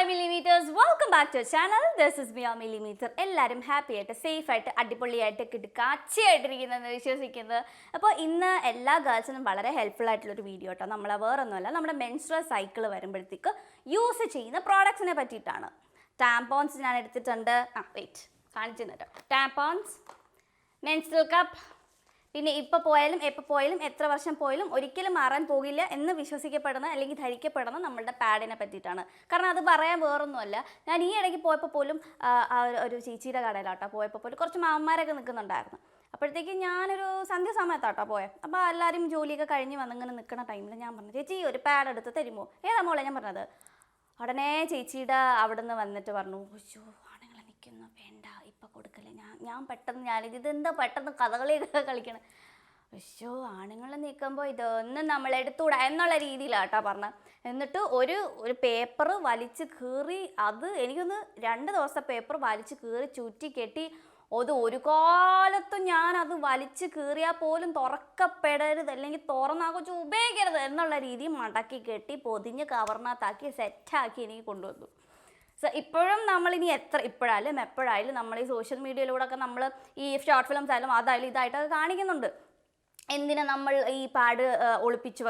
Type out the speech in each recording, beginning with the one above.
my millimeters, welcome back to our channel. This is me, Millimetre. എല്ലാവരും happy ആയിട്ട് safe ആയിട്ട് അടിപൊളിയായിട്ട് കിടക്കാച്ചിയായിട്ടിരിക്കുന്നതെന്ന് വിശ്വസിക്കുന്നത്. അപ്പോൾ ഇന്ന് എല്ലാ ഗേൾസിനും വളരെ ഹെൽപ്ഫുൾ ആയിട്ടുള്ളൊരു വീഡിയോ കേട്ടോ. നമ്മൾ വേറൊന്നുമല്ല, നമ്മുടെ മെൻസ്ട്രൽ സൈക്കിൾ വരുമ്പോഴത്തേക്ക് യൂസ് ചെയ്യുന്ന പ്രോഡക്ട്സിനെ പറ്റിയിട്ടാണ്. ടാംപോൺസ് ഞാൻ എടുത്തിട്ടുണ്ട്. വെയിറ്റ് കാണിച്ചു കേട്ടോ. ടാംപോൺസ്, മെൻസ്ട്രൽ കപ്പ്, പിന്നെ ഇപ്പോൾ പോയാലും എപ്പോൾ പോയാലും എത്ര വർഷം പോയാലും ഒരിക്കലും മാറാൻ പോകില്ല എന്ന് വിശ്വസിക്കപ്പെടുന്ന അല്ലെങ്കിൽ ധരിക്കപ്പെടുന്ന നമ്മളുടെ പാഡിനെ പറ്റിയിട്ടാണ്. കാരണം അത് പറയാൻ വേറൊന്നുമല്ല, ഞാൻ ഈ ഇടയ്ക്ക് പോയപ്പോൾ പോലും ഒരു ചേച്ചിയുടെ കടയിലാട്ടോ പോയപ്പോൾ പോലും കുറച്ച് മാമന്മാരൊക്കെ നിൽക്കുന്നുണ്ടായിരുന്നു. അപ്പോഴത്തേക്ക് ഞാനൊരു സന്ധ്യ സമയത്താട്ടോ പോയത്. അപ്പോൾ എല്ലാവരും ജോലിയൊക്കെ കഴിഞ്ഞ് വന്നിങ്ങനെ നിൽക്കുന്ന ടൈമിൽ ഞാൻ പറഞ്ഞു, ചേച്ചി ഒരു പാഡ് എടുത്ത് തരുമോ? ഏതാ മോളെ ഞാൻ പറഞ്ഞത്. ഉടനെ ചേച്ചിയുടെ അവിടെ നിന്ന് വന്നിട്ട് പറഞ്ഞു, അയ്യോ ആണുങ്ങളെ നിൽക്കുന്നു, വേണ്ട ഇപ്പം കൊടുക്കല്ലേ. ഞാൻ പെട്ടെന്ന് ഇതെന്താ പെട്ടെന്ന് കഥകളിയൊക്കെ കളിക്കണം. പക്ഷോ ആണുങ്ങളെ നിൽക്കുമ്പോൾ ഇതൊന്നും നമ്മൾ എടുത്തുകൂടാ എന്നുള്ള രീതിയിലാട്ടോ പറഞ്ഞത്. എന്നിട്ട് ഒരു പേപ്പർ വലിച്ച് കീറി, അത് എനിക്കൊന്ന് 2 ദിവസത്തെ പേപ്പർ വലിച്ച് കീറി ചുറ്റി കെട്ടി. ഒരു കാലത്തും ഞാനത് വലിച്ച് കീറിയാൽ പോലും തുറക്കപ്പെടരുത്, അല്ലെങ്കിൽ തുറന്നാകുച്ച് ഉപയോഗിക്കരുത് എന്നുള്ള രീതിയിൽ മടക്കി കെട്ടി പൊതിഞ്ഞ് കവറിനകത്താക്കി സെറ്റാക്കി എനിക്ക് കൊണ്ടുവന്നു. ഇപ്പോഴും നമ്മളിനി ഇപ്പോഴായാലും എപ്പോഴായാലും നമ്മൾ ഈ സോഷ്യൽ മീഡിയയിലൂടെ ഒക്കെ നമ്മൾ ഈ ഷോർട്ട് ഫിലിംസ് ആയാലും അതായാലും ഇതായിട്ടൊക്കെ കാണിക്കുന്നുണ്ട്. എന്തിനാ നമ്മൾ ഈ പാഡ് ഒളിപ്പിച്ച്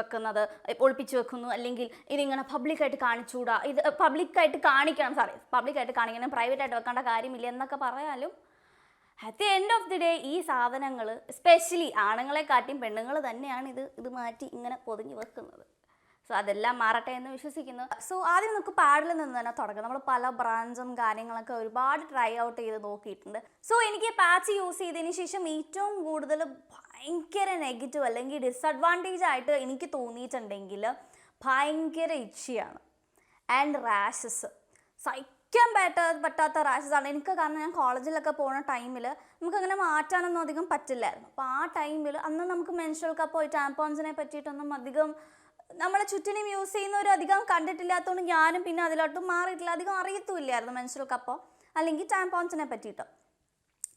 വെക്കുന്നു, അല്ലെങ്കിൽ ഇതിങ്ങനെ പബ്ലിക്കായിട്ട് കാണിച്ചുകൂടാ, ഇത് പബ്ലിക്കായിട്ട് കാണിക്കണം, പബ്ലിക്കായിട്ട് കാണിക്കണം, പ്രൈവറ്റായിട്ട് വെക്കേണ്ട കാര്യമില്ല എന്നൊക്കെ പറയാലും at the end of the day ഈ സാധനങ്ങൾ എസ്പെഷ്യലി ആണുങ്ങളെക്കാട്ടിയും പെണ്ണുങ്ങൾ തന്നെയാണ് ഇത് മാറ്റി ഇങ്ങനെ പൊതിഞ്ഞ് വെക്കുന്നത്. സോ അതെല്ലാം മാറട്ടെ എന്ന് വിശ്വസിക്കുന്നു. സോ ആദ്യം നമുക്ക് പാഡിൽ നിന്ന് തന്നെ തുടങ്ങാം. നമ്മൾ പല ബ്രാൻഡ്സും കാര്യങ്ങളൊക്കെ ഒരുപാട് ട്രൈ ഔട്ട് ചെയ്ത് നോക്കിയിട്ടുണ്ട്. സോ എനിക്ക് പാച്ച് യൂസ് ചെയ്തതിന് ശേഷം ഏറ്റവും കൂടുതൽ ഭയങ്കര നെഗറ്റീവ് അല്ലെങ്കിൽ ഡിസഡ്വാൻറ്റേജ് ആയിട്ട് എനിക്ക് തോന്നിയിട്ടുണ്ടെങ്കിൽ ഭയങ്കര ഇച്ചിയാണ് ആൻഡ് റാഷസ്. സഹിക്കാൻ പറ്റാത്ത റാഷസ് ആണ് എനിക്ക്. കാരണം ഞാൻ കോളേജിലൊക്കെ പോകുന്ന ടൈമിൽ നമുക്കങ്ങനെ മാറ്റാനൊന്നും അധികം പറ്റില്ലായിരുന്നു. അപ്പോൾ ആ ടൈമിൽ അന്ന് നമുക്ക് മെൻസ്ട്രൽ കപ്പോ ടാംപോൺസിനെ പറ്റിയിട്ടൊന്നും അധികം നമ്മളെ ചുറ്റിനും യൂസ് ചെയ്യുന്നവർ അധികം കണ്ടിട്ടില്ലാത്തതുകൊണ്ട് ഞാനും പിന്നെ അതിലോട്ടും മാറിയിട്ടില്ല, അധികം അറിയത്തുമില്ലായിരുന്നു മെൻസ്ട്രൽ കപ്പോ അല്ലെങ്കിൽ ടാംപോൺസിനെ പറ്റിയിട്ട്.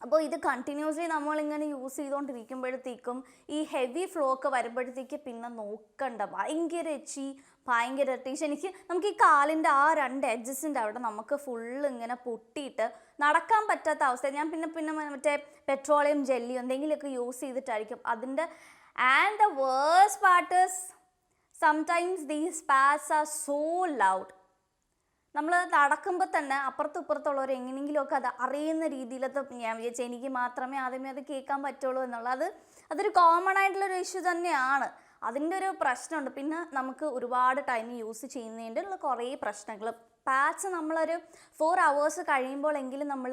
അപ്പോൾ ഇത് കണ്ടിന്യൂസ്ലി നമ്മളിങ്ങനെ യൂസ് ചെയ്തുകൊണ്ടിരിക്കുമ്പോഴത്തേക്കും ഈ ഹെവി ഫ്ലോ ഒക്കെ വരുമ്പോഴത്തേക്ക് പിന്നെ നോക്കണ്ട, ഭയങ്കര എച്ചി, ഭയങ്കര ഇറിറ്റേഷൻ. നമുക്ക് ഈ കാലിൻ്റെ ആ 2 എഡ്ജസിൻ്റെ അവിടെ നമുക്ക് ഫുള്ള് ഇങ്ങനെ പൊട്ടിയിട്ട് നടക്കാൻ പറ്റാത്ത അവസ്ഥ. ഞാൻ പിന്നെ മറ്റേ പെട്രോളിയം ജെല്ലിയോ എന്തെങ്കിലുമൊക്കെ യൂസ് ചെയ്തിട്ടായിരിക്കും അതിൻ്റെ. And the worst part is sometimes these pads are so loud. നമ്മൾ നടക്കുമ്പോൾ തന്നെ അപ്പുറത്തും ഇപ്പുറത്തുള്ളവർ എങ്ങനെയെങ്കിലുമൊക്കെ അത് അറിയുന്ന രീതിയിലത്തെ ഞാൻ വിചാരിച്ചു എനിക്ക് മാത്രമേ ആദ്യമേ അത് കേൾക്കാൻ പറ്റുള്ളൂ എന്നുള്ളത്. അതൊരു കോമൺ ആയിട്ടുള്ളൊരു ഇഷ്യൂ തന്നെയാണ്. അതിൻ്റെ ഒരു പ്രശ്നമുണ്ട്. പിന്നെ നമുക്ക് ഒരുപാട് ടൈം യൂസ് ചെയ്യുന്നതിൻ്റെ ഉള്ള കുറേ പ്രശ്നങ്ങൾ. പാച്ച് നമ്മളൊരു 4 hours കഴിയുമ്പോഴെങ്കിലും നമ്മൾ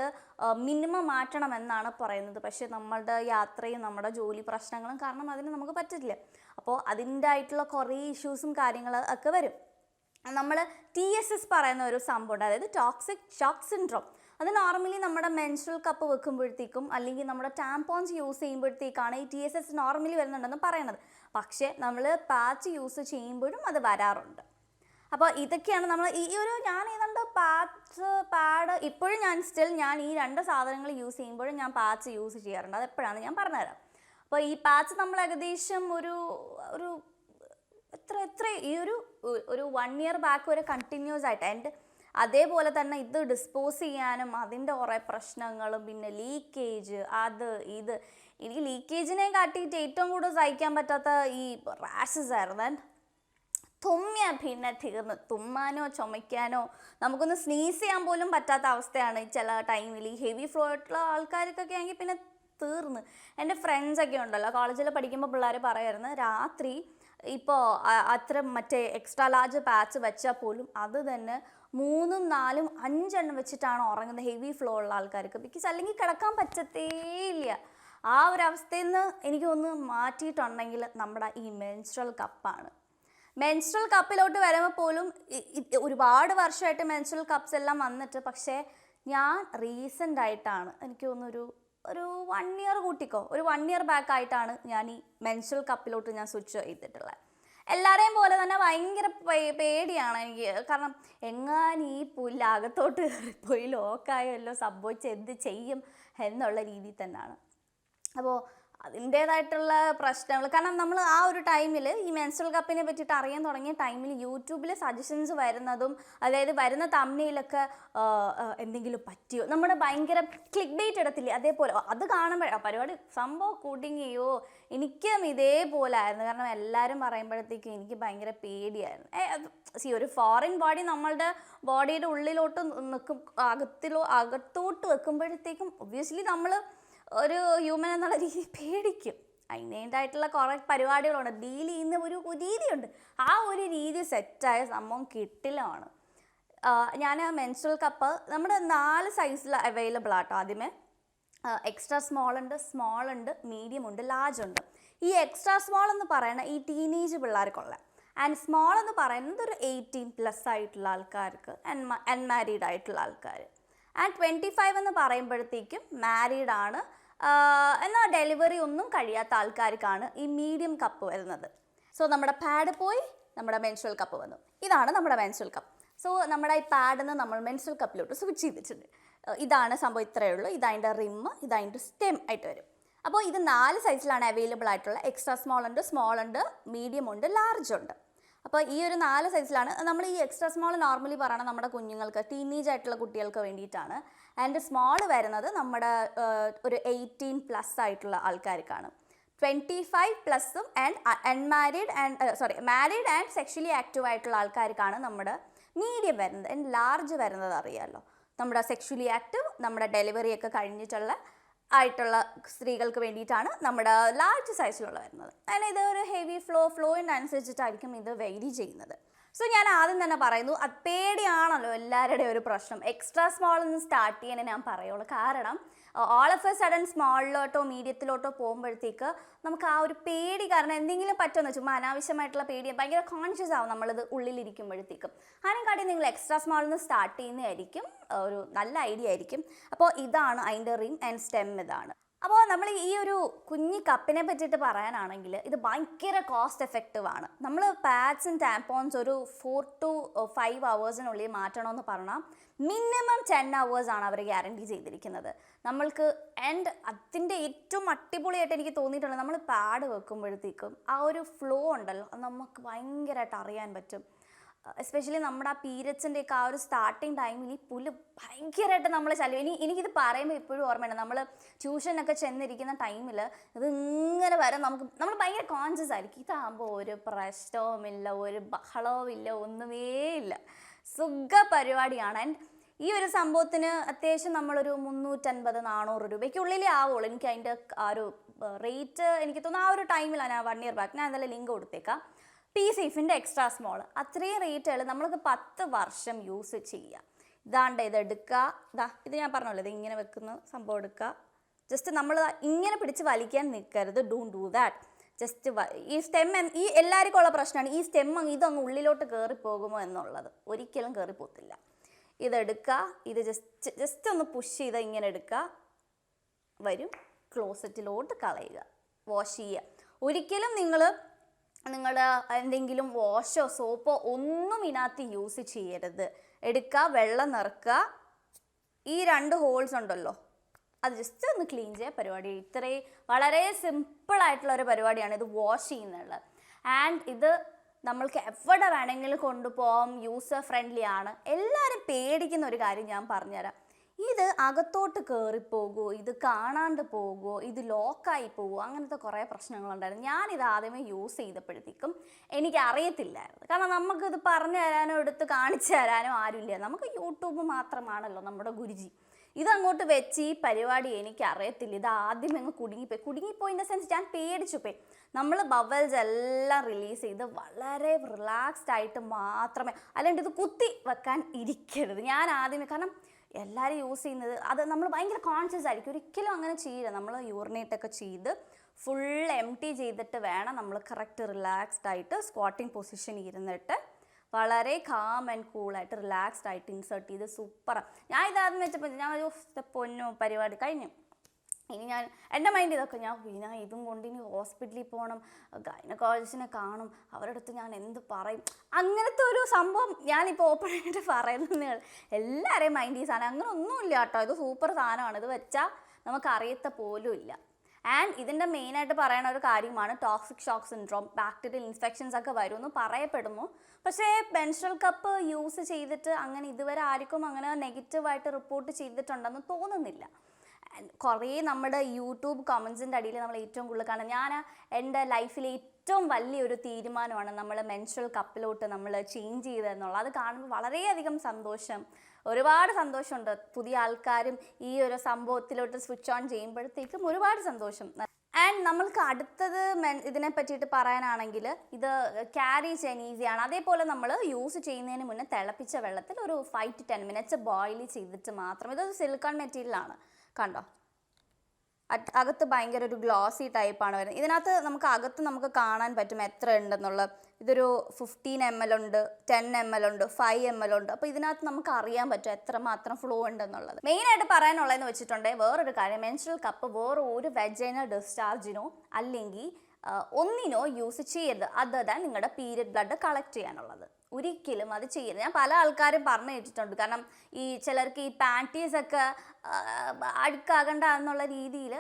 മിനിമം മാറ്റണം എന്നാണ് പറയുന്നത്. പക്ഷേ നമ്മളുടെ യാത്രയും നമ്മുടെ ജോലി പ്രശ്നങ്ങളും കാരണം അതിന് നമുക്ക് പറ്റില്ല. അപ്പോൾ അതിൻ്റെ ആയിട്ടുള്ള കുറേ ഇഷ്യൂസും കാര്യങ്ങളൊക്കെ വരും. നമ്മൾ TSS പറയുന്ന ഒരു സംഭവമുണ്ട്, അതായത് ടോക്സിക് ഷോക്ക് സിൻഡ്രോം. അത് നോർമലി നമ്മുടെ മെൻസ്ട്രൽ കപ്പ് വെക്കുമ്പോഴത്തേക്കും അല്ലെങ്കിൽ നമ്മുടെ ടാംപോൺസ് യൂസ് ചെയ്യുമ്പോഴത്തേക്കാണ് ഈ TSS നോർമലി വരുന്നുണ്ടെന്ന് പറയുന്നത്. പക്ഷേ നമ്മൾ പാച്ച് യൂസ് ചെയ്യുമ്പോഴും അത് വരാറുണ്ട്. അപ്പോൾ ഇതൊക്കെയാണ് നമ്മൾ ഞാൻ ഏതാണ്ട് പാഡ് ഇപ്പോഴും ഞാൻ ഈ 2 സാധനങ്ങൾ യൂസ് ചെയ്യുമ്പോഴും ഞാൻ പാച്ച് യൂസ് ചെയ്യാറുണ്ട്. അതെപ്പോഴാണ് ഞാൻ പറഞ്ഞുതരാം. അപ്പോൾ ഈ പാച്ച് നമ്മൾ ഏകദേശം ഒരു ഒരു 1 year ബാക്ക് വരെ കണ്ടിന്യൂസ് ആയിട്ട് ആൻഡ് അതേപോലെ തന്നെ ഇത് ഡിസ്പോസ് ചെയ്യാനും അതിൻ്റെ കുറേ പ്രശ്നങ്ങളും പിന്നെ ലീക്കേജ് എനിക്ക് ലീക്കേജിനെ കാട്ടിയിട്ട് ഏറ്റവും കൂടുതൽ സഹിക്കാൻ പറ്റാത്ത ഈ റാഷസ് ആയിരുന്നു. തുമ്മിയാൽ പിന്നെ തീർന്നു. തുമ്മാനോ ചുമയ്ക്കാനോ നമുക്കൊന്ന് സ്നീസ് ചെയ്യാൻ പോലും പറ്റാത്ത അവസ്ഥയാണ് ചില ടൈമിൽ. ഈ ഹെവി ഫ്ലോ ആയിട്ടുള്ള ആൾക്കാർക്കൊക്കെ ആണെങ്കിൽ പിന്നെ തീർന്ന്. എൻ്റെ ഫ്രണ്ട്സൊക്കെ ഉണ്ടല്ലോ, കോളേജിൽ പഠിക്കുമ്പോൾ പിള്ളേർ പറയായിരുന്നു രാത്രി ഇപ്പോൾ അത്ര മറ്റേ എക്സ്ട്രാ ലാർജ് പാച്ച് വെച്ചാൽ പോലും അത് തന്നെ 3, 4, 5 എണ്ണം വെച്ചിട്ടാണ് ഉറങ്ങുന്നത് ഹെവി ഫ്ലോ ഉള്ള ആൾക്കാർക്ക്. ബിക്കോസ് അല്ലെങ്കിൽ കിടക്കാൻ പറ്റത്തേയില്ല. ആ ഒരു അവസ്ഥയിൽ നിന്ന് എനിക്കൊന്ന് മാറ്റിയിട്ടുണ്ടെങ്കിൽ നമ്മുടെ ഈ മെൻസ്ട്രൽ കപ്പാണ്. മെൻസ്ട്രൽ കപ്പിലോട്ട് വരുമ്പോൾ പോലും ഒരുപാട് വർഷമായിട്ട് മെൻസ്ട്രൽ കപ്സ് എല്ലാം വന്നിട്ട്, പക്ഷേ ഞാൻ റീസെൻ്റ് ആയിട്ടാണ് എനിക്ക് തോന്നുന്നു ഒരു 1 year കൂട്ടിക്കോ, ഒരു 1 year ബാക്ക് ആയിട്ടാണ് ഞാൻ ഈ മെൻസ്ട്രൽ കപ്പിലോട്ട് ഞാൻ സ്വിച്ച് ചെയ്തിട്ടുള്ളത്. എല്ലാവരെയും പോലെ തന്നെ ഭയങ്കര പേടിയാണ് എനിക്ക്. കാരണം എങ്ങാനും ഈ പുല്ലകത്തോട്ട് കയറിപ്പോയി ലോക്കായല്ലോ സംഭവിച്ച് എന്ത് ചെയ്യും എന്നുള്ള രീതിയിൽ തന്നെയാണ്. അപ്പോൾ അതിൻ്റേതായിട്ടുള്ള പ്രശ്നങ്ങൾ. കാരണം നമ്മൾ ആ ഒരു ടൈമിൽ ഈ മെൻസ്ട്രൽ കപ്പിനെ പറ്റിയിട്ട് അറിയാൻ തുടങ്ങിയ ടൈമിൽ യൂട്യൂബിൽ സജഷൻസ് വരുന്നതും, അതായത് വരുന്ന തമ്മിലൊക്കെ എന്തെങ്കിലും പറ്റിയോ, നമ്മുടെ ഭയങ്കര ക്ലിക്ക് ബൈറ്റ് ഇടത്തില്ലേ, അതേപോലെ അത് കാണുമ്പോൾ പരിപാടി സംഭവം കുടുങ്ങിയോ. എനിക്കും ഇതേപോലെ ആയിരുന്നു. കാരണം എല്ലാവരും പറയുമ്പോഴത്തേക്കും എനിക്ക് ഭയങ്കര പേടിയായിരുന്നു. ഒരു ഫോറിൻ ബോഡി നമ്മളുടെ ബോഡിയുടെ ഉള്ളിലോട്ട് നിൽക്കും, അകത്തോട്ട് വെക്കുമ്പോഴത്തേക്കും ഒബ്വിയസ്ലി നമ്മൾ ഒരു ഹ്യൂമൻ എന്നുള്ള രീതി പേടിക്കും. അതിൻ്റെതായിട്ടുള്ള കുറേ പരിപാടികളുണ്ട്, ഡീൽ ചെയ്യുന്ന ഒരു രീതിയുണ്ട്. ആ ഒരു രീതി സെറ്റായ സംഭവം കിട്ടില്ലാണ്. ഞാൻ മെൻസ്ട്രൽ കപ്പ് നമ്മുടെ 4 സൈസിൽ അവൈലബിൾ ആട്ടോ. ആദ്യമേ എക്സ്ട്രാ സ്മോൾ ഉണ്ട്, മീഡിയം ഉണ്ട്, ലാർജ് ഉണ്ട്. ഈ എക്സ്ട്രാ സ്മോൾ എന്ന് പറയുന്ന ഈ ടീനേജ് പിള്ളേർക്കുള്ള, ആൻഡ് സ്മോൾ എന്ന് പറയുന്നത് ഒരു 18+ ആയിട്ടുള്ള ആൾക്കാർക്ക്, അൺമാരീഡ് ആയിട്ടുള്ള ആൾക്കാർ. ആൻഡ് 25 എന്ന് പറയുമ്പോഴത്തേക്കും മാരീഡ് ആണ്, എന്നാൽ ഡെലിവറി ഒന്നും കഴിയാത്ത ആൾക്കാർക്കാണ് ഈ മീഡിയം കപ്പ് വരുന്നത്. സോ നമ്മുടെ പാഡ് പോയി, നമ്മുടെ മെൻസ്ട്രൽ കപ്പ് വന്നു. ഇതാണ് നമ്മുടെ മെൻസ്ട്രൽ കപ്പ്. സോ നമ്മുടെ ഈ പാഡിൽ നിന്ന് നമ്മൾ മെൻസ്ട്രൽ കപ്പിലോട്ട് സ്വിച്ച് ചെയ്തിട്ടുണ്ട്. ഇതാണ് സംഭവം, ഇത്രയേ ഉള്ളൂ. ഇതതിൻ്റെ റിമ്മ്, ഇതതിൻ്റെ സ്റ്റെം ആയിട്ട് വരും. അപ്പോൾ ഇത് 4 സൈസിലാണ് അവൈലബിൾ ആയിട്ടുള്ള. എക്സ്ട്രാ സ്മോൾ ഉണ്ട്, മീഡിയം ഉണ്ട്, ലാർജ് ഉണ്ട്. അപ്പോൾ ഈ ഒരു 4 സൈസിലാണ്. നമ്മൾ ഈ എക്സ്ട്രാ സ്മോൾ നോർമലി പറയണം നമ്മുടെ കുഞ്ഞുങ്ങൾക്ക്, ടീനേജ് ആയിട്ടുള്ള കുട്ടികൾക്ക് വേണ്ടിയിട്ടാണ്. ആൻഡ് സ്മോൾ വരുന്നത് നമ്മുടെ ഒരു 18+ ആയിട്ടുള്ള ആൾക്കാർക്കാണ്. 25+ഉം and married and sexually active ആയിട്ടുള്ള ആൾക്കാർക്കാണ് നമ്മുടെ മീഡിയം വരുന്നത്. ആൻഡ് ലാർജ് വരുന്നത് അറിയാമല്ലോ, നമ്മുടെ സെക്ഷലി ആക്റ്റീവ്, നമ്മുടെ ഡെലിവറി ഒക്കെ കഴിഞ്ഞിട്ടുള്ള ആയിട്ടുള്ള സ്ത്രീകൾക്ക് വേണ്ടിയിട്ടാണ് നമ്മുടെ ലാർജ് സൈസിലുള്ള വരുന്നത്. അങ്ങനെ ഇത് ഒരു ഹെവി ഫ്ലോയിൻ്റെ അനുസരിച്ചിട്ടായിരിക്കും ഇത് വെരി ചെയ്യുന്നത്. സോ ഞാൻ ആദ്യം തന്നെ പറയുന്നു, അത് പേടിയാണല്ലോ എല്ലാവരുടെയും ഒരു പ്രശ്നം. എക്സ്ട്രാ സ്മോൾ നിന്ന് സ്റ്റാർട്ട് ചെയ്യാനേ ഞാൻ പറയുള്ളൂ. കാരണം ഓൾ ഓഫ് എ സഡൻ സ്മോളിലോട്ടോ മീഡിയത്തിലോട്ടോ പോകുമ്പോഴത്തേക്ക് നമുക്ക് ആ ഒരു പേടി, കാരണം എന്തെങ്കിലും പറ്റുമെന്ന് ചുമ്മാ അനാവശ്യമായിട്ടുള്ള പേടി, ഭയങ്കര കോൺഷ്യസ് ആവും നമ്മളിത് ഉള്ളിലിരിക്കുമ്പോഴത്തേക്കും. അതിനെക്കാട്ടി നിങ്ങൾ എക്സ്ട്രാ സ്മോളിൽ നിന്ന് സ്റ്റാർട്ട് ചെയ്യുന്നതായിരിക്കും ഒരു നല്ല ഐഡിയ ആയിരിക്കും. അപ്പോൾ ഇതാണ് അതിൻ്റെ റിം ആൻഡ് സ്റ്റെം. ഇതാണ്. അപ്പോൾ നമ്മൾ ഈ ഒരു കുഞ്ഞി കപ്പിനെ പറ്റിയിട്ട് പറയാനാണെങ്കിൽ ഇത് ഭയങ്കര കോസ്റ്റ് എഫക്റ്റീവ് ആണ്. നമ്മൾ പാഡ്സും ടാമ്പോൺസ് ഒരു 4 to 5 hours മാറ്റണമെന്ന് പറഞ്ഞാൽ മിനിമം 10 hours ആണ് അവർ ഗ്യാരണ്ടി ചെയ്തിരിക്കുന്നത് നമ്മൾക്ക്. ആൻഡ് അതിൻ്റെ ഏറ്റവും അടിപൊളിയായിട്ട് എനിക്ക് തോന്നിയിട്ടുള്ളത്, നമ്മൾ പാഡ് വെക്കുമ്പോഴത്തേക്കും ആ ഒരു ഫ്ലോ ഉണ്ടല്ലോ, അത് നമുക്ക് ഭയങ്കരമായിട്ട് അറിയാൻ പറ്റും. എസ്പെഷ്യലി നമ്മുടെ ആ പീരിയഡ്സിൻ്റെയൊക്കെ ആ ഒരു സ്റ്റാർട്ടിങ് ടൈമിൽ ഈ പുല്ല് ഭയങ്കരമായിട്ട് നമ്മൾ എനിക്കിത് പറയുമ്പോൾ ഇപ്പോഴും ഓർമ്മയുണ്ട്. നമ്മൾ ട്യൂഷനൊക്കെ ചെന്നിരിക്കുന്ന ടൈമിൽ ഇത് ഇങ്ങനെ വരെ നമ്മൾ ഭയങ്കര കോൺഷ്യസ് ആയിരിക്കും. ഇതാകുമ്പോൾ ഒരു പ്രശ്നവുമില്ല, ഒരു ബഹളവുമില്ല, ഒന്നുമേ ഇല്ല, സുഖ പരിപാടിയാണ്. ആൻഡ് ഈ ഒരു സംഭവത്തിന് അത്യാവശ്യം നമ്മളൊരു 350-400 രൂപയ്ക്കുള്ളിലേ ആവുള്ളൂ. എനിക്ക് അതിൻ്റെ ആ ഒരു റേറ്റ് എനിക്ക് തോന്നുന്നു ആ ഒരു ടൈമിലാണ്, 1 year ബാക്ക്. ഞാൻ എന്തായാലും ലിങ്ക് കൊടുത്തേക്കാം. സേഫിൻ്റെ എക്സ്ട്രാ സ്മോൾ അത്രയും റേറ്റുകൾ നമ്മൾക്ക് 10 വർഷം യൂസ് ചെയ്യാം. ഇത് എടുക്കുക, ഇത് ഞാൻ പറഞ്ഞല്ലോ, ഇത് ഇങ്ങനെ വെക്കുന്ന സംഭവം എടുക്കുക. ജസ്റ്റ് നമ്മൾ ഇങ്ങനെ പിടിച്ച് വലിക്കാൻ നിൽക്കരുത്, ഡോണ്ട് ഡു ദാറ്റ്. ജസ്റ്റ് ഈ സ്റ്റെം, ഈ എല്ലാവർക്കും ഉള്ള പ്രശ്നമാണ് ഈ സ്റ്റെം ഇതൊന്ന് ഉള്ളിലോട്ട് കയറിപ്പോകുമോ എന്നുള്ളത്. ഒരിക്കലും കയറിപ്പോത്തില്ല. ഇതെടുക്കുക, ഇത് ജസ്റ്റ് ഒന്ന് പുഷ് ചെയ്ത് ഇങ്ങനെ എടുക്കുക, വരും, ക്ലോസറ്റിലോട്ട് കളയുക, വാഷ് ചെയ്യുക. ഒരിക്കലും നിങ്ങളുടെ എന്തെങ്കിലും വാഷോ സോപ്പോ ഒന്നും ഇതിനകത്ത് യൂസ് ചെയ്യരുത്. എടുക്കുക, വെള്ളം നിറക്കുക, ഈ 2 ഹോൾസ് ഉണ്ടല്ലോ അത് ജസ്റ്റ് ഒന്ന് ക്ലീൻ ചെയ്യുക. പരിപാടി ഇത്രയും വളരെ സിമ്പിളായിട്ടുള്ളൊരു പരിപാടിയാണ് ഇത് വാഷ് ചെയ്യുന്നത്. ആൻഡ് ഇത് നമ്മൾക്ക് എവിടെ വേണമെങ്കിലും കൊണ്ടുപോകാം, യൂസർ ഫ്രണ്ട്ലി ആണ്. എല്ലാവരും പേടിക്കുന്ന ഒരു കാര്യം ഞാൻ പറഞ്ഞുതരാം. ഇത് അകത്തോട്ട് കയറിപ്പോകുമോ, ഇത് കാണാണ്ട് പോകുമോ, ഇത് ലോക്കായി പോകുമോ, അങ്ങനത്തെ കുറേ പ്രശ്നങ്ങളുണ്ടായിരുന്നു. ഞാനിത് ആദ്യമേ യൂസ് ചെയ്തപ്പോഴത്തേക്കും എനിക്കറിയത്തില്ലായിരുന്നു. കാരണം നമുക്കിത് പറഞ്ഞു തരാനോ എടുത്ത് കാണിച്ചു തരാനോ ആരുമില്ല. നമുക്ക് യൂട്യൂബ് മാത്രമാണല്ലോ നമ്മുടെ ഗുരുജി. ഇതങ്ങോട്ട് വെച്ച് ഈ പരിപാടി എനിക്കറിയത്തില്ല. ഇത് ആദ്യം അങ്ങ് കുടുങ്ങിപ്പോയി ഇൻ ദ സെൻസ് ഞാൻ പേടിച്ചു പോയി. നമ്മൾ ബബിൾസ് എല്ലാം റിലീസ് ചെയ്ത് വളരെ റിലാക്സ്ഡ് ആയിട്ട് മാത്രമേ, അല്ലാണ്ട് ഇത് കുത്തി വെക്കാൻ ഇരിക്കരുത്. ഞാൻ ആദ്യമേ, കാരണം എല്ലാവരും യൂസ് ചെയ്യുന്നത് അത് നമ്മൾ ഭയങ്കര കോൺഷ്യസ് ആയിരിക്കും. ഒരിക്കലും അങ്ങനെ ചെയ്യില്ല. നമ്മൾ യൂറിനേറ്റൊക്കെ ചെയ്ത് ഫുൾ എംപ്റ്റി ചെയ്തിട്ട് വേണം നമ്മൾ കറക്റ്റ് റിലാക്സ്ഡ് ആയിട്ട് സ്ക്വാട്ടിങ് പൊസിഷനിൽ ഇരുന്നിട്ട് വളരെ കാം ആൻഡ് കൂളായിട്ട് റിലാക്സ്ഡ് ആയിട്ട് ഇൻസേർട്ട് ചെയ്ത് സൂപ്പറാണ്. ഞാൻ ഇതാദ്യം വെച്ചപ്പോൾ ഞാൻ ഒരു പൊന്നു പരിപാടി കഴിഞ്ഞു. ഇനി എൻ്റെ മൈൻഡ് ഇതൊക്കെ ഞാൻ ഇതും കൊണ്ട് ഇനി ഹോസ്പിറ്റലിൽ പോകണം, ഗൈനക്കോളജിസ്റ്റിനെ കാണും, അവരുടെ അടുത്ത് ഞാൻ എന്ത് പറയും, അങ്ങനത്തെ ഒരു സംഭവം ഞാനിപ്പോൾ ഓപ്പണായിട്ട് പറയുന്നത് എല്ലാവരെയും മൈൻഡ് ഈ സാധനം അങ്ങനെ ഒന്നുമില്ല കേട്ടോ. ഇത് സൂപ്പർ സാധനമാണ്. ഇത് വെച്ചാൽ നമുക്ക് അറിയത്ത പോലും ഇല്ല. ആൻഡ് ഇതിൻ്റെ മെയിനായിട്ട് പറയുന്ന ഒരു കാര്യമാണ് toxic shock syndrome, bacterial infections ഒക്കെ വരുമെന്ന് പറയപ്പെടുന്നു. പക്ഷേ മെൻസ്ട്രൽ കപ്പ് യൂസ് ചെയ്തിട്ട് അങ്ങനെ ഇതുവരെ ആർക്കും അങ്ങനെ നെഗറ്റീവായിട്ട് റിപ്പോർട്ട് ചെയ്തിട്ടുണ്ടെന്ന് തോന്നുന്നില്ല. കുറേ നമ്മുടെ യൂട്യൂബ് കമൻസിൻ്റെ അടിയിൽ നമ്മൾ ഏറ്റവും കൂടുതൽ കാണാം. ഞാൻ എൻ്റെ ലൈഫിലെ ഏറ്റവും വലിയൊരു തീരുമാനമാണ് നമ്മൾ മെൻസ്ട്രൽ കപ്പിലോട്ട് നമ്മൾ ചേഞ്ച് ചെയ്തതെന്നുള്ളത്. അത് കാണുമ്പോൾ വളരെയധികം സന്തോഷം, ഒരുപാട് സന്തോഷമുണ്ട്. പുതിയ ആൾക്കാരും ഈ ഒരു സംഭവത്തിലോട്ട് സ്വിച്ച് ഓൺ ചെയ്യുമ്പോഴത്തേക്കും ഒരുപാട് സന്തോഷം. ആൻഡ് നമ്മൾക്ക് അടുത്തത് ഇതിനെ പറ്റിയിട്ട് പറയാനാണെങ്കിൽ ഇത് ക്യാരി ചെയ്യാൻ ഈസിയാണ്. അതേപോലെ നമ്മൾ യൂസ് ചെയ്യുന്നതിന് മുന്നേ തിളപ്പിച്ച വെള്ളത്തിൽ ഒരു 5 to 10 minutes ബോയിൽ ചെയ്തിട്ട് മാത്രം. ഇതൊരു സിലിക്കോൺ മെറ്റീരിയലാണ്, കണ്ടോ. അകത്ത് ഭയങ്കര ഒരു ഗ്ലോസി ടൈപ്പാണ് വരുന്നത്. ഇതിനകത്ത് നമുക്ക് കാണാൻ പറ്റും എത്ര ഉണ്ടെന്നുള്ളത്. ഇതൊരു 15 ml ഉണ്ട്, 10 ml ഉണ്ട്, 5 ml ഉണ്ട്. അപ്പോൾ ഇതിനകത്ത് നമുക്ക് അറിയാൻ പറ്റും എത്രമാത്രം ഫ്ലോ ഉണ്ടെന്നുള്ളത്. മെയിനായിട്ട് പറയാനുള്ളതെന്ന് വെച്ചിട്ടുണ്ടെങ്കിൽ വേറൊരു കാര്യം, മെൻസ്ട്രൽ കപ്പ് വേറെ ഒരു വെജൈനൽ ഡിസ്ചാർജിനോ അല്ലെങ്കിൽ ഒന്നിനോ യൂസ് ചെയ്യരുത് അതർ ദാൻ നിങ്ങളുടെ പീരിയഡ് ബ്ലഡ് കളക്ട് ചെയ്യാനുള്ളത്. ഒരിക്കലും അത് ചെയ്യരുത്. ഞാൻ പല ആൾക്കാരും പറഞ്ഞു കേട്ടിട്ടുണ്ട്. കാരണം ഈ ചിലർക്ക് ഈ പാൻറ്റീസൊക്കെ അഴുക്കാകണ്ട എന്നുള്ള രീതിയിൽ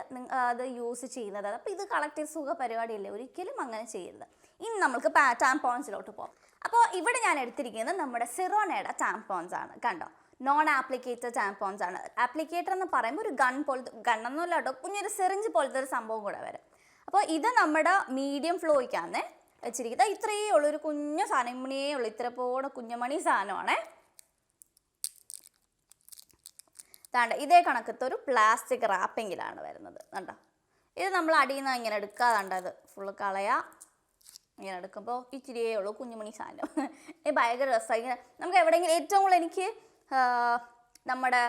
അത് യൂസ് ചെയ്യുന്നത്. അപ്പോൾ ഇത് കളക്ട് ചെയ്ത് സുഖ പരിപാടിയല്ലേ, ഒരിക്കലും അങ്ങനെ ചെയ്യരുത്. ഇനി നമുക്ക് ടാംപോൺസിലോട്ട് പോകാം. അപ്പോൾ ഇവിടെ ഞാൻ എടുത്തിരിക്കുന്നത് നമ്മുടെ സിറോണയുടെ ടാംപോൺസ് ആണ്, കണ്ടോ. നോൺ ആപ്ലിക്കേറ്റർ ടാംപോൺസ് ആണ്. ആപ്ലിക്കേറ്റർ എന്ന് പറയുമ്പോൾ ഒരു ഗണ്ണൊന്നുമില്ല കേട്ടോ, കുഞ്ഞൊരു സിറിഞ്ച് പോലത്തെ ഒരു സംഭവം കൂടെ വരും. അപ്പോൾ ഇത് നമ്മുടെ മീഡിയം ഫ്ലോയ്ക്കാണ് വെച്ചിരിക്കുന്നത്. ഇത്രയേ ഉള്ളൊരു കുഞ്ഞു സാധനം, ഇമ്മണിയേ ഉള്ളൂ, ഇത്ര പോടെ കുഞ്ഞുമണി സാധനമാണേ. താണ്ട ഇതേ കണക്കത്തെ ഒരു പ്ലാസ്റ്റിക് റാപ്പിങ്ങിലാണ് വരുന്നത്, കണ്ടോ. ഇത് നമ്മൾ അടിയിൽ നിന്ന് ഇങ്ങനെ എടുക്കാതാണ്ട് അത് ഫുള്ള് കളയാ. ഇങ്ങനെ എടുക്കുമ്പോൾ ഇച്ചിരിയേ ഉള്ളൂ കുഞ്ഞുമണി സാധനം. ഭയങ്കര രസമാണ്. ഇങ്ങനെ നമുക്ക് എവിടെയെങ്കിലും ഏറ്റവും കൂടുതൽ എനിക്ക് നമ്മുടെ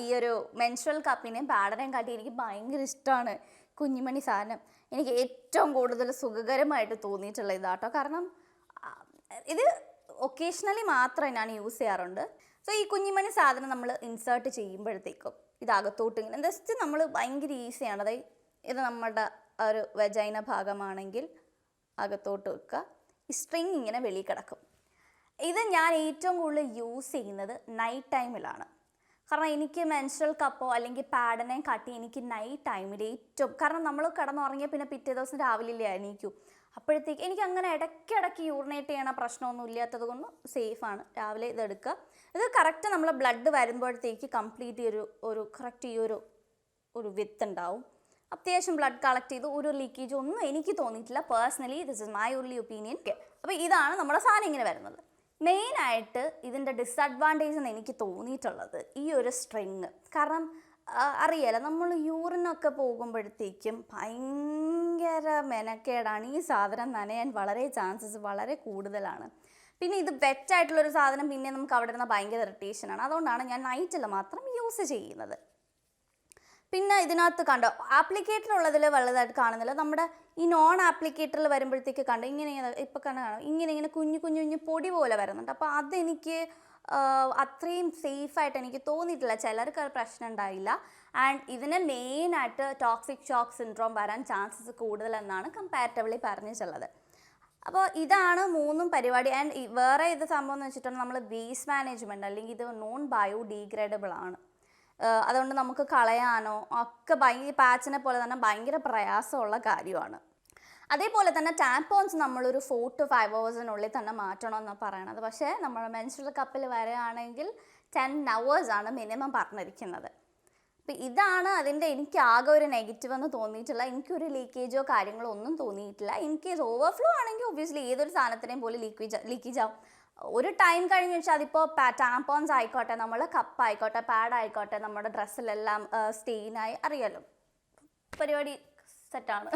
ഈ ഒരു മെൻസ്ട്രൽ കപ്പിനെ പാഡനെയും കാട്ടി എനിക്ക് ഭയങ്കര ഇഷ്ടമാണ് കുഞ്ഞുമണി സാധനം. എനിക്ക് ഏറ്റവും കൂടുതൽ സുഖകരമായിട്ട് തോന്നിയിട്ടുള്ള ഇതാട്ടോ. കാരണം ഇത് ഒക്കേഷണലി മാത്രമേ ഞാൻ യൂസ് ചെയ്യാറുണ്ട്. സോ ഈ കുഞ്ഞുമണി സാധനം നമ്മൾ ഇൻസേർട്ട് ചെയ്യുമ്പോഴത്തേക്കും ഇതകത്തോട്ട് ഇങ്ങനെ ജസ്റ്റ് നമ്മൾ ഭയങ്കര ഈസിയാണ്. അതായത് ഇത് നമ്മുടെ ഒരു വെജൈന ഭാഗമാണെങ്കിൽ അകത്തോട്ട് വെക്കുക, ഈ സ്ട്രിങ് ഇങ്ങനെ വെളിയിൽ കിടക്കും. ഇത് ഞാൻ ഏറ്റവും കൂടുതൽ യൂസ് ചെയ്യുന്നത് നൈറ്റ് ടൈമിലാണ്. കാരണം എനിക്ക് മെൻസ്ട്രൽ കപ്പോ അല്ലെങ്കിൽ പാഡിനെയും കാട്ടി എനിക്ക് നൈറ്റ് ടൈമിൽ ഏറ്റവും, കാരണം നമ്മൾ കിടന്നുറങ്ങിയ പിന്നെ പിറ്റേ ദിവസം രാവിലെ എണീക്കൂ. അപ്പോഴത്തേക്ക് എനിക്ക് അങ്ങനെ ഇടയ്ക്കിടയ്ക്ക് യൂറിനേറ്റ് ചെയ്യണ പ്രശ്നമൊന്നും ഇല്ലാത്തത് കൊണ്ട് സേഫാണ്. രാവിലെ ഇതെടുക്കുക. ഇത് കറക്റ്റ് നമ്മൾ ബ്ലഡ് വരുമ്പോഴത്തേക്ക് കംപ്ലീറ്റ് ഒരു കറക്റ്റ് ഈ ഒരു വിത്ത് ഉണ്ടാവും. അത്യാവശ്യം ബ്ലഡ് കളക്ട് ചെയ്ത് ഒരു ലീക്കേജ് ഒന്നും എനിക്ക് തോന്നിയിട്ടില്ല personally. This is my only opinion. അപ്പോൾ ഇതാണ് നമ്മുടെ സാധനം ഇങ്ങനെ വരുന്നത്. മെയിനായിട്ട് ഇതിൻ്റെ ഡിസഡ്വാൻറ്റേജ് എന്ന് എനിക്ക് തോന്നിയിട്ടുള്ളത് ഈ ഒരു സ്ട്രിങ്. കാരണം അറിയാലോ, നമ്മൾ യൂറിനൊക്കെ പോകുമ്പോഴത്തേക്കും ഭയങ്കര മെനക്കേടാണ്. ഈ സാധനം നനയാൻ വളരെ ചാൻസസ് വളരെ കൂടുതലാണ്. പിന്നെ ഇത് വെറ്റായിട്ടുള്ളൊരു സാധനം പിന്നെ നമുക്ക് അവിടെ ഇരുന്ന ഭയങ്കര ഇറിറ്റേഷനാണ്. അതുകൊണ്ടാണ് ഞാൻ നൈറ്റിൽ മാത്രം യൂസ് ചെയ്യുന്നത്. പിന്നെ ഇതിനകത്ത് കണ്ടോ ആപ്ലിക്കേറ്റർ ഉള്ളതിൽ വലുതായിട്ട് കാണുന്നില്ല. നമ്മുടെ ഈ നോൺ ആപ്ലിക്കേറ്ററിൽ വരുമ്പോഴത്തേക്ക് കണ്ടോ ഇങ്ങനെ ഇപ്പം കാണാം, ഇങ്ങനെ കുഞ്ഞു കുഞ്ഞു പൊടി പോലെ വരുന്നുണ്ട്. അപ്പോൾ അതെനിക്ക് അത്രയും സേഫായിട്ട് എനിക്ക് തോന്നിയിട്ടില്ല. ചിലർക്ക് അത് പ്രശ്നം ഉണ്ടായില്ല. ആൻഡ് ഇതിന് മെയിനായിട്ട് ടോക്സിക് ഷോക്ക് സിൻഡ്രോം വരാൻ ചാൻസസ് കൂടുതലെന്നാണ് കമ്പാരിറ്റീവ്ലി പറഞ്ഞിട്ടുള്ളത്. അപ്പോൾ ഇതാണ് മൂന്നും പരിപാടി. ആൻഡ് വേറെ ഇത് സംഭവം എന്ന് വെച്ചിട്ടുണ്ടെങ്കിൽ നമ്മൾ വേസ്റ്റ് മാനേജ്മെൻറ്റ് അല്ലെങ്കിൽ ഇത് നോൺ ബയോഡീഗ്രേഡബിൾ ആണ്. അതുകൊണ്ട് നമുക്ക് കളയാനോ ഒക്കെ ഭയങ്കര പാച്ചിനെ പോലെ തന്നെ ഭയങ്കര പ്രയാസമുള്ള കാര്യമാണ്. അതേപോലെ തന്നെ ടാംപോൺസ് നമ്മളൊരു 4 to 5 hours തന്നെ മാറ്റണമെന്നാണ് പറയണത്. പക്ഷേ നമ്മൾ മെൻസ്ട്രൽ കപ്പിൽ വരികയാണെങ്കിൽ 10 hours ആണ് മിനിമം പറഞ്ഞിരിക്കുന്നത്. അപ്പോൾ ഇതാണ് അതിൻ്റെ എനിക്ക് ആകെ ഒരു നെഗറ്റീവ് എന്ന് തോന്നിയിട്ടില്ല. എനിക്കൊരു ലീക്കേജോ കാര്യങ്ങളോ ഒന്നും തോന്നിയിട്ടില്ല. ഇൻ കേസ് ഓവർഫ്ലോ ആണെങ്കിൽ ഒബ്വിയസ്ലി ഏതൊരു സാധനത്തിനെയും പോലെ ലീക്കേജ് ആവും. ഒരു ടൈം കഴിഞ്ഞ് വെച്ചാൽ അതിപ്പോൾ ടാംപോൺസ് ആയിക്കോട്ടെ, നമ്മൾ കപ്പ് ആയിക്കോട്ടെ, പാഡ് ആയിക്കോട്ടെ, നമ്മുടെ ഡ്രസ്സിലെല്ലാം സ്റ്റെയിനായി അറിയാലോ, പരിപാടി സെറ്റാണ്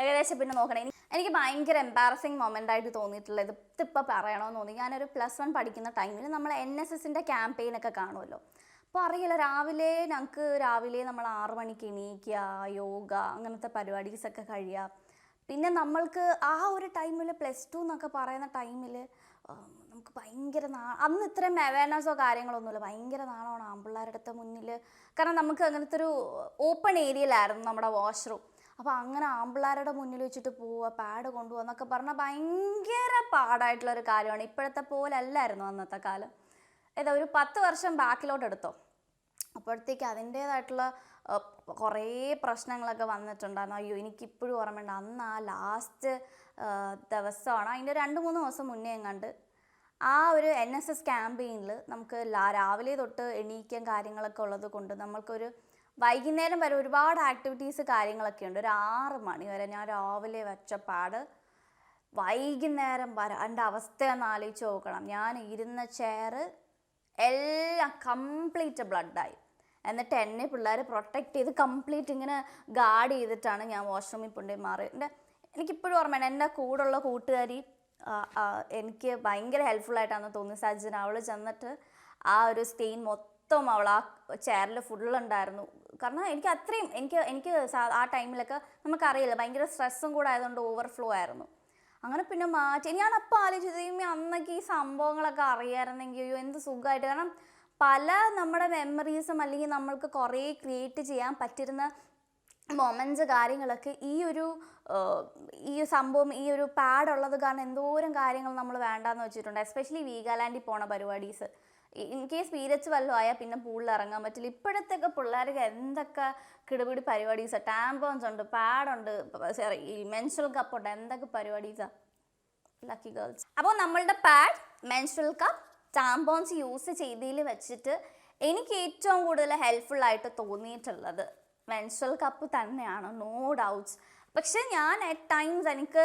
ഏകദേശം. പിന്നെ നോക്കണം, എനിക്ക് ഭയങ്കര എംബാരസിങ് മൊമെൻ്റ് ആയിട്ട് തോന്നിയിട്ടുള്ളത് ഇതിപ്പോൾ പറയണമെന്ന് തോന്നി. ഞാനൊരു +1 പഠിക്കുന്ന ടൈമിൽ നമ്മൾ NSSൻ്റെ ക്യാമ്പയിനൊക്കെ കാണുമല്ലോ. അപ്പോൾ അറിയില്ല, രാവിലെ നമ്മൾ 6 മണിക്ക് എണീക്കുക, യോഗ അങ്ങനത്തെ പരിപാടീസൊക്കെ കഴിയുക. പിന്നെ നമ്മൾക്ക് ആ ഒരു ടൈമിൽ +2 എന്നൊക്കെ പറയുന്ന ടൈമിൽ നമുക്ക് ഭയങ്കര അന്ന് ഇത്രയും അവയർനെസ്സോ കാര്യങ്ങളൊന്നുമില്ല. ഭയങ്കര നാളമാണ് ആൺപിള്ളേരുടെ അടുത്ത മുന്നിൽ. കാരണം നമുക്ക് അങ്ങനത്തെ ഒരു ഓപ്പൺ ഏരിയയിലായിരുന്നു നമ്മുടെ വാഷ്റൂം. അപ്പോൾ അങ്ങനെ ആൺപിള്ളേരുടെ മുന്നിൽ വെച്ചിട്ട് പോവുക, പാഡ് കൊണ്ടുപോകുക എന്നൊക്കെ പറഞ്ഞാൽ ഭയങ്കര പാടായിട്ടുള്ളൊരു കാര്യമാണ്. ഇപ്പോഴത്തെ പോലെ അല്ലായിരുന്നു അന്നത്തെ കാലം. ഒരു 10 വർഷം ബാക്കിലോട്ട് എടുത്തോ, അപ്പോഴത്തേക്ക് അതിൻ്റേതായിട്ടുള്ള കുറേ പ്രശ്നങ്ങളൊക്കെ വന്നിട്ടുണ്ടായിരുന്നു. അയ്യോ എനിക്കിപ്പോഴും ഓർമ്മയുണ്ട്. അന്ന് ആ ലാസ്റ്റ് ദിവസമാണ്, അതിൻ്റെ 2-3 ദിവസം മുന്നേ എങ്ങാണ്ട് ആ ഒരു NSS ക്യാമ്പയിനിൽ നമുക്ക് രാവിലെ തൊട്ട് എണീക്കാൻ കാര്യങ്ങളൊക്കെ ഉള്ളത് കൊണ്ട് നമ്മൾക്കൊരു വൈകുന്നേരം വരെ ഒരുപാട് ആക്ടിവിറ്റീസ് കാര്യങ്ങളൊക്കെ ഉണ്ട്. ഒരു 6 മണി വരെ ഞാൻ രാവിലെ വെച്ച പാട് വൈകുന്നേരം വരെ എൻ്റെ അവസ്ഥയൊന്ന് ആലോചിച്ച് നോക്കണം. ഞാൻ ഇരുന്ന ചെയർ എല്ലാം കംപ്ലീറ്റ് ബ്ലഡായി. എന്നിട്ട് എന്നെ പിള്ളേർ പ്രൊട്ടക്റ്റ് ചെയ്ത് കംപ്ലീറ്റ് ഇങ്ങനെ ഗാർഡ് ചെയ്തിട്ടാണ് ഞാൻ വാഷ്റൂമിൽ കൊണ്ടുപോയി മാറിയത്. എനിക്കിപ്പോഴും ഓർമ്മയാണ്, എൻ്റെ കൂടെയുള്ള കൂട്ടുകാരി എനിക്ക് ഭയങ്കര ഹെൽപ്ഫുള്ളായിട്ടാണ് തോന്നി, സജ്ജന. അവൾ ചെന്നിട്ട് ആ ഒരു സ്റ്റെയിൻ മൊത്തം അവൾ ആ ചെയറിൽ ഫുള്ളുണ്ടായിരുന്നു. കാരണം എനിക്ക് അത്രയും എനിക്ക് ആ ടൈമിലൊക്കെ നമുക്കറിയില്ല, ഭയങ്കര സ്ട്രെസ്സും കൂടെ ആയതുകൊണ്ട് ഓവർഫ്ലോ ആയിരുന്നു. അങ്ങനെ പിന്നെ മാറ്റി. ഞാനപ്പോൾ ആലോചിച്ചു അന്നൊക്കെ ഈ സംഭവങ്ങളൊക്കെ അറിയാമായിരുന്നെങ്കിൽ അയ്യോ എന്ത് സുഖമായിട്ട്. കാരണം പല നമ്മുടെ മെമ്മറീസും അല്ലെങ്കിൽ നമ്മൾക്ക് കുറേ ക്രിയേറ്റ് ചെയ്യാൻ പറ്റിയിരുന്ന മൊമെൻറ്റ്സ് കാര്യങ്ങളൊക്കെ ഈ ഒരു സംഭവം, ഈ ഒരു പാഡ് ഉള്ളത് കാരണം എന്തോരം കാര്യങ്ങൾ നമ്മൾ വേണ്ടാന്ന് വെച്ചിട്ടുണ്ട്. എസ്പെഷ്യലി വീഗാലാൻഡിൽ പോണ പരിപാടീസ്. ഇൻ കേസ് പീരിയഡ്സ് വല്ലതും ആയാൽ പിന്നെ പൂളിൽ ഇറങ്ങാൻ പറ്റില്ല. ഇപ്പോഴത്തേക്ക് പിള്ളേർക്ക് എന്തൊക്കെ കിടുപിടി പരിപാടീസ്, ടാമ്പോൺസ് ഉണ്ട്, പാഡുണ്ട്, ഈ മെൻസ്ട്രൽ കപ്പ് ഉണ്ട്, എന്തൊക്കെ പരിപാടീസാണ്. Lucky girls. അപ്പോൾ നമ്മളുടെ pad, menstrual cup, tampons use ചെയ്തതിൽ വെച്ചിട്ട് എനിക്ക് ഏറ്റവും കൂടുതൽ ഹെൽപ്ഫുള്ളായിട്ട് തോന്നിയിട്ടുള്ളത് മെൻസ്ട്രൽ കപ്പ് തന്നെയാണ്, നോ ഡൗട്ട്സ്. പക്ഷെ ഞാൻ അറ്റ് ടൈംസ് എനിക്ക്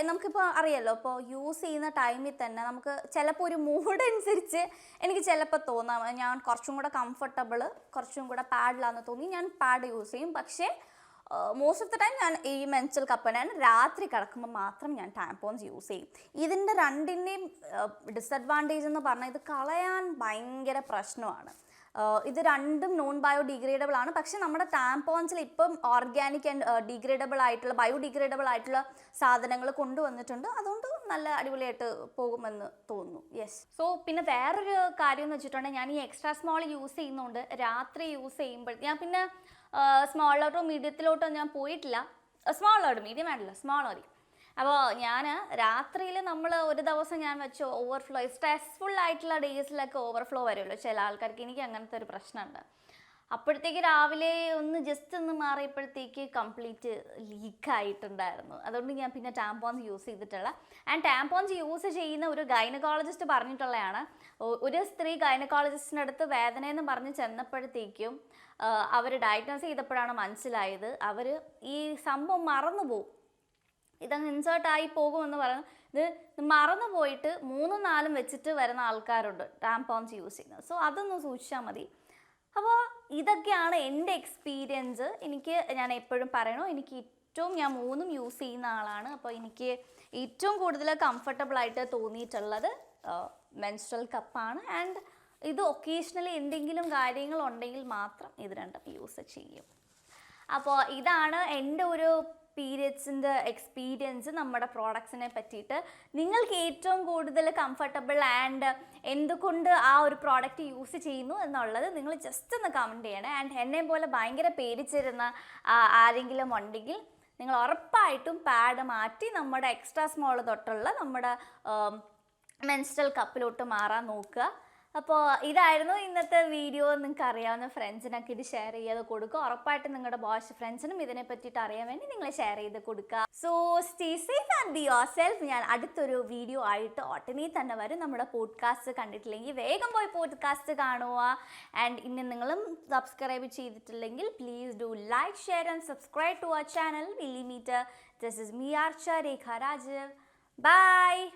നമുക്കിപ്പോൾ അറിയാമല്ലോ, ഇപ്പോൾ യൂസ് ചെയ്യുന്ന ടൈമിൽ തന്നെ നമുക്ക് ചിലപ്പോൾ ഒരു മൂഡ് അനുസരിച്ച് എനിക്ക് ചിലപ്പോൾ തോന്നാം ഞാൻ കുറച്ചും കൂടെ കംഫർട്ടബിൾ, കുറച്ചും കൂടെ പാഡിലാണെന്ന് തോന്നി ഞാൻ പാഡ് യൂസ് ചെയ്യും. പക്ഷേ മോസ്റ്റ് ഓഫ് ദ ടൈം ഞാൻ ഈ മെൻസ്ട്രൽ കപ്പിനാണ്. രാത്രി കിടക്കുമ്പോൾ മാത്രം ഞാൻ ടാമ്പോൺസ് യൂസ് ചെയ്യും. ഇതിൻ്റെ രണ്ടിൻ്റെയും ഡിസഡ്വാൻറ്റേജ് എന്ന് പറഞ്ഞാൽ ഇത് കളയാൻ ഭയങ്കര പ്രശ്നമാണ്. ഇത് രണ്ടും നോൺ ബയോഡിഗ്രേഡബിൾ ആണ്. പക്ഷെ നമ്മുടെ ടാമ്പോൺസിൽ ഇപ്പം ഓർഗാനിക് ആൻഡ് ഡിഗ്രേഡബിൾ ആയിട്ടുള്ള ബയോഡിഗ്രേഡബിൾ ആയിട്ടുള്ള സാധനങ്ങൾ കൊണ്ടുവന്നിട്ടുണ്ട്. അതുകൊണ്ട് നല്ല അടിപൊളിയായിട്ട് പോകുമെന്ന് തോന്നുന്നു. യെസ്. സോ പിന്നെ വേറൊരു കാര്യം എന്ന് വെച്ചിട്ടുണ്ടെങ്കിൽ ഞാൻ ഈ എക്സ്ട്രാ സ്മോൾ യൂസ് ചെയ്യുന്നതുകൊണ്ട് രാത്രി യൂസ് ചെയ്യുമ്പോൾ ഞാൻ പിന്നെ സ്മോളിലോട്ടോ മീഡിയത്തിലോട്ടോ ഞാൻ പോയിട്ടില്ല. സ്മോളോട് മീഡിയം ആയിട്ടില്ല, സ്മോൾ മതി. അപ്പോൾ ഞാൻ രാത്രിയിൽ നമ്മൾ ഒരു ദിവസം ഞാൻ വെച്ച് ഓവർഫ്ലോ, സ്ട്രെസ്ഫുൾ ആയിട്ടുള്ള ഡേയ്സിലൊക്കെ ഓവർഫ്ലോ വരുമല്ലോ ചില ആൾക്കാർക്ക്. എനിക്ക് അങ്ങനത്തെ ഒരു പ്രശ്നമുണ്ട്. അപ്പോഴത്തേക്ക് രാവിലെ ജസ്റ്റ് ഒന്ന് മാറിയപ്പോഴത്തേക്ക് കംപ്ലീറ്റ് ലീക്കായിട്ടുണ്ടായിരുന്നു. അതുകൊണ്ട് ഞാൻ പിന്നെ ടാമ്പോൺസ് യൂസ് ചെയ്തിട്ടുള്ള. ആൻഡ് ടാമ്പോൺസ് യൂസ് ചെയ്യുന്ന ഒരു ഗൈനക്കോളജിസ്റ്റ് പറഞ്ഞിട്ടുള്ളതാണ്. ഒരു സ്ത്രീ ഗൈനക്കോളജിസ്റ്റിൻ്റെ അടുത്ത് വേദനയെന്ന് പറഞ്ഞ് ചെന്നപ്പോഴത്തേക്കും അവർ ഡയഗ്നോസ് ചെയ്തപ്പോഴാണ് മനസ്സിലായത് അവർ ഈ സംഭവം മറന്നുപോകും, ഇതങ്ങ് ഇൻസേർട്ടായി പോകുമെന്ന് പറഞ്ഞു. ഇത് മറന്നു പോയിട്ട് 3-4 വെച്ചിട്ട് വരുന്ന ആൾക്കാരുണ്ട് ടാമ്പോൺസ് യൂസ് ചെയ്യുന്നത്. സോ അതൊന്ന് സൂക്ഷിച്ചാൽ മതി. അപ്പോൾ ഇതൊക്കെയാണ് എൻ്റെ എക്സ്പീരിയൻസ്. ഞാൻ എപ്പോഴും പറയണോ, ഞാൻ 3ഉം യൂസ് ചെയ്യുന്ന ആളാണ്. അപ്പോൾ എനിക്ക് ഏറ്റവും കൂടുതൽ കംഫർട്ടബിളായിട്ട് തോന്നിയിട്ടുള്ളത് മെൻസ്ട്രൽ കപ്പാണ്. ആൻഡ് ഇത് ഒക്കേഷണലി എന്തെങ്കിലും കാര്യങ്ങളുണ്ടെങ്കിൽ മാത്രം ഇത് രണ്ടും യൂസ് ചെയ്യും. അപ്പോൾ ഇതാണ് എൻ്റെ ഒരു പീരിയഡ്സിൻ്റെ എക്സ്പീരിയൻസ് നമ്മുടെ പ്രോഡക്ട്സിനെ പറ്റിയിട്ട്. നിങ്ങൾക്ക് ഏറ്റവും കൂടുതൽ കംഫർട്ടബിൾ ആൻഡ് എന്തുകൊണ്ട് ആ ഒരു പ്രോഡക്റ്റ് യൂസ് ചെയ്യുന്നു എന്നുള്ളത് നിങ്ങൾ ജസ്റ്റ് ഒന്ന് കമൻറ്റ് ചെയ്യണേ. ആൻഡ് എന്നെ പോലെ ഭയങ്കര പേടിച്ചിരുന്ന ആരെങ്കിലും ഉണ്ടെങ്കിൽ നിങ്ങൾ ഉറപ്പായിട്ടും പാഡ് മാറ്റി നമ്മുടെ എക്സ്ട്രാ സ്മോൾ തൊട്ടുള്ള നമ്മുടെ മെൻസ്ട്രൽ കപ്പിലോട്ട് മാറാൻ നോക്കുക. അപ്പോൾ ഇതായിരുന്നു ഇന്നത്തെ വീഡിയോ. നിങ്ങൾക്ക് അറിയാവുന്ന ഫ്രണ്ട്സിനൊക്കെ ഇത് ഷെയർ ചെയ്ത് കൊടുക്കുക. ഉറപ്പായിട്ടും നിങ്ങളുടെ ബോയ്സ് ഫ്രണ്ട്സിനും ഇതിനെ പറ്റിയിട്ട് അറിയാൻ വേണ്ടി നിങ്ങൾ ഷെയർ ചെയ്ത് കൊടുക്കുക. So stay safe and be your self. ഞാൻ അടുത്തൊരു വീഡിയോ ആയിട്ട് ഉടനെ തന്നെ വരും. നമ്മുടെ പോഡ്കാസ്റ്റ് കണ്ടിട്ടില്ലെങ്കിൽ വേഗം പോയി പോഡ്കാസ്റ്റ് കാണുക. ആൻഡ് ഇനി നിങ്ങളും സബ്സ്ക്രൈബ് ചെയ്തിട്ടില്ലെങ്കിൽ please do like, share and subscribe to our channel Millimetre. This is me, Archa Rekha Rajiv. Bye.